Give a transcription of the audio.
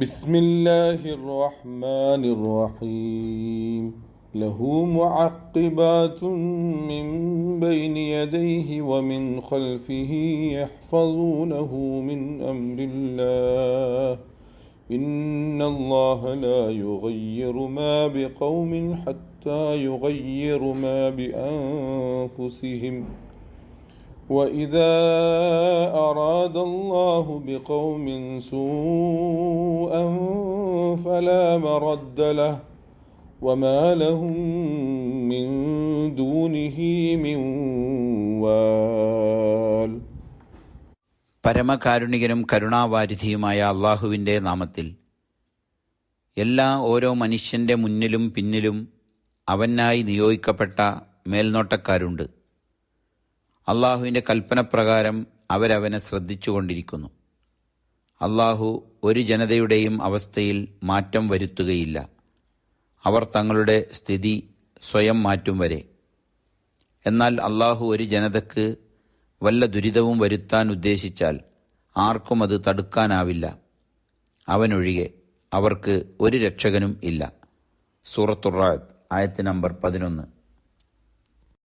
بسم الله الرحمن الرحيم له معقبات من بين يديه ومن خلفه يحفظونه من أمر الله إن الله لا يغير ما بقوم حتى يغيروا ما بأنفسهم وإذا أراد الله بقوم سوءا فلا مرد له وما لهم من دونه من وال. പരമകാരുണികനും കരുണാവാരിധിയുമായ അള്ളാഹുവിൻ്റെ നാമത്തിൽ. ഓരോ മനുഷ്യൻ്റെ മുന്നിലും പിന്നിലും അവനായി നിയോഗിക്കപ്പെട്ട മേൽനോട്ടക്കാരുണ്ട്. അള്ളാഹുവിൻ്റെ കൽപ്പനപ്രകാരം അവരവനെ ശ്രദ്ധിച്ചുകൊണ്ടിരിക്കുന്നു. അള്ളാഹു ഒരു ജനതയുടെയും അവസ്ഥയിൽ മാറ്റം വരുത്തുകയില്ല. അവർ തങ്ങളുടെ സ്ഥിതി സ്വയം മാറ്റും വരെ. എന്നാൽ അള്ളാഹു ഒരു ജനതക്ക് വല്ല ദുരിതവും വരുത്താൻ ഉദ്ദേശിച്ചാൽ ആർക്കും അത് തടുക്കാനാവില്ല. അവനൊഴികെ അവർക്ക് ഒരു രക്ഷകനും ഇല്ല. സൂറത്തുർ റഅദ് ആയത്ത് നമ്പർ 11.